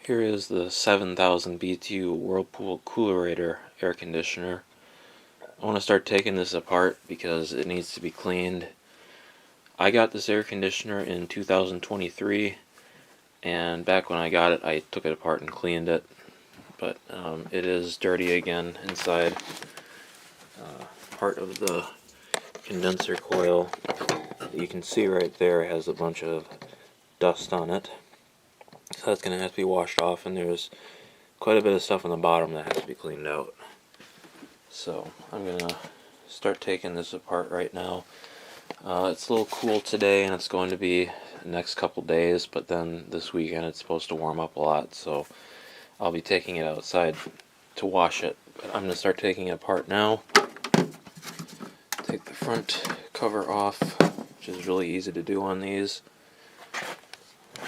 Here is the 7,000 BTU Whirlpool Coolerator air conditioner. I want to start taking this apart because it needs to be cleaned. I got this air conditioner in 2023, and back when I got it I took it apart and cleaned it, but it is dirty again inside. Part of the condenser coil that you can see right there has a bunch of dust on it, so that's going to have to be washed off, and there's quite a bit of stuff on the bottom that has to be cleaned out. So I'm going to start taking this apart right now. It's a little cool today, and it's going to be the next couple days, but then this weekend it's supposed to warm up a lot, so I'll be taking it outside to wash it. But I'm going to start taking it apart now. Take the front cover off, which is really easy to do on these.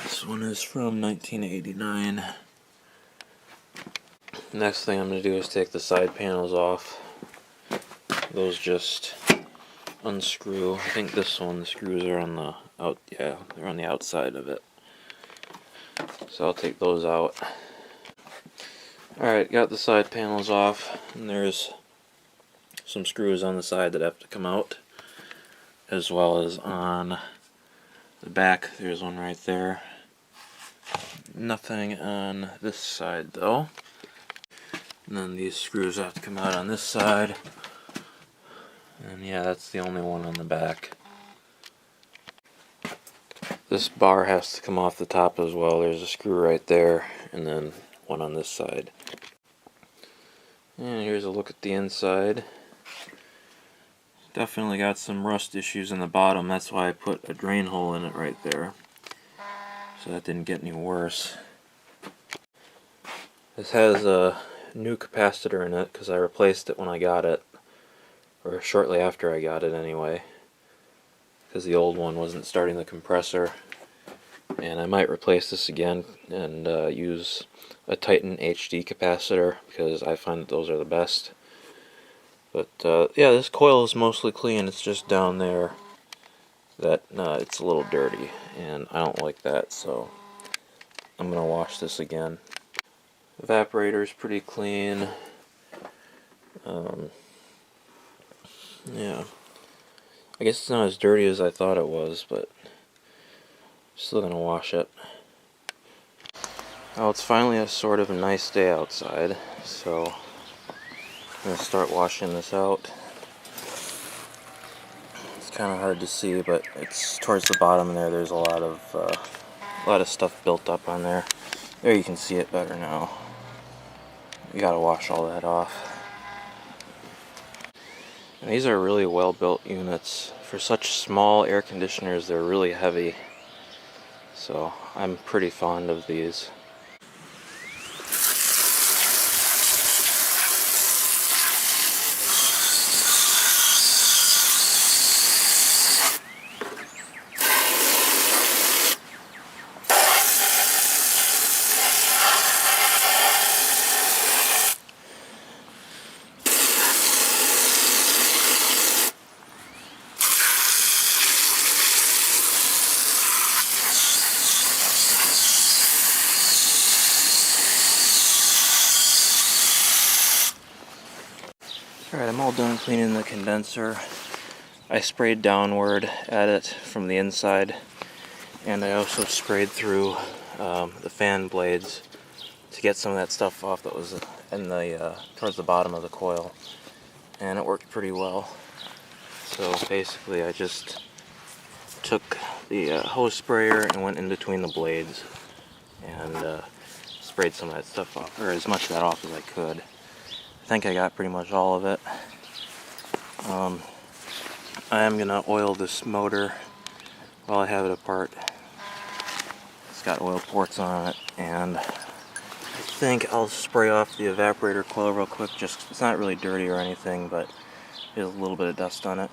This one is from 1989. Next thing I'm going to do is take the side panels off. Those just unscrew. I think this one, the screws are on the they're on the outside of it. So I'll take those out. Alright, got the side panels off, and there's some screws on the side that have to come out, as well as on the back. There's one right there. Nothing on this side though. And then these screws have to come out on this side. And yeah, that's the only one on the back. This bar has to come off the top as well. There's a screw right there, and then one on this side. And here's a look at the inside. Definitely got some rust issues in the bottom. That's why I put a drain hole in it right there, so that didn't get any worse. This has a new capacitor in it because I replaced it when I got it, or shortly after I got it anyway, because the old one wasn't starting the compressor. And I might replace this again and use a Titan HD capacitor, because I find that those are the best. But yeah, this coil is mostly clean. It's just down there that it's a little dirty, and I don't like that, so I'm going to wash this again. Evaporator is pretty clean. Yeah, I guess it's not as dirty as I thought it was, but still going to wash it. Well, it's finally a sort of a nice day outside, so I'm going to start washing this out. It's kind of hard to see, but it's towards the bottom there. There's a lot of stuff built up on there. There, you can see it better now. You got to wash all that off. And these are really well built units. For such small air conditioners, they're really heavy. So I'm pretty fond of these. Alright, I'm all done cleaning the condenser. I sprayed downward at it from the inside, and I also sprayed through the fan blades to get some of that stuff off that was in the towards the bottom of the coil, and it worked pretty well. So basically I just took the hose sprayer and went in between the blades and sprayed some of that stuff off, or as much of that off as I could. I think I got pretty much all of it. I am going to oil this motor while I have it apart. It's got oil ports on it, and I think I'll spray off the evaporator coil real quick. Just, it's not really dirty or anything, but there's a little bit of dust on it.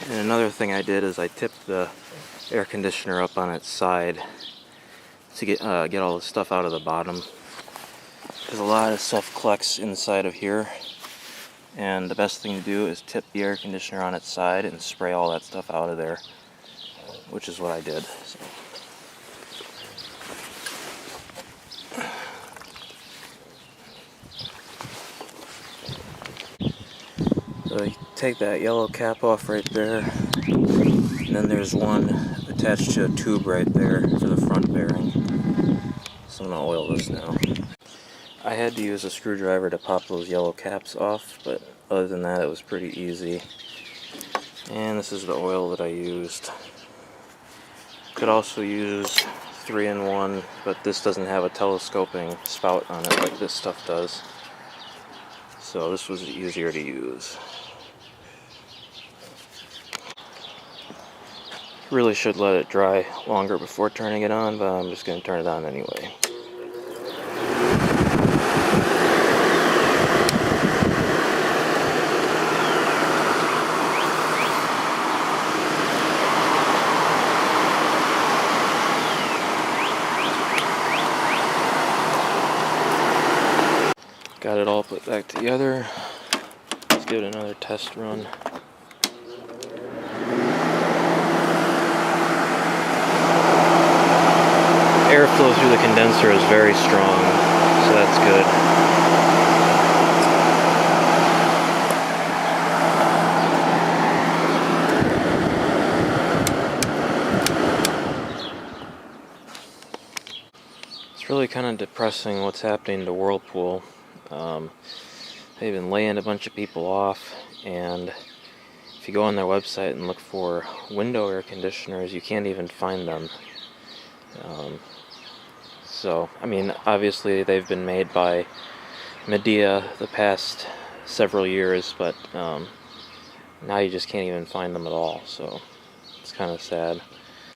And another Another thing I did is I tipped the air conditioner up on its side to get all the stuff out of the bottom, because a lot of stuff collects inside of here, and the best thing to do is tip the air conditioner on its side and spray all that stuff out of there, which is what I did. So you take that yellow cap off right there, and then there's one attached to a tube right there for the front bearing. So I'm going to oil this now. I had to use a screwdriver to pop those yellow caps off, but other than that it was pretty easy. And this is the oil that I used. Could also use 3-in-1, but this doesn't have a telescoping spout on it like this stuff does. So this was easier to use. Really should let it dry longer before turning it on, but I'm just going to turn it on anyway. Got it all put back together. Let's give it another test run. Airflow through the condenser is very strong, so that's good. It's really kind of depressing what's happening to Whirlpool. They've been laying a bunch of people off, and if you go on their website and look for window air conditioners, you can't even find them. So, I mean, obviously they've been made by Medea the past several years, but now you just can't even find them at all, so it's kind of sad.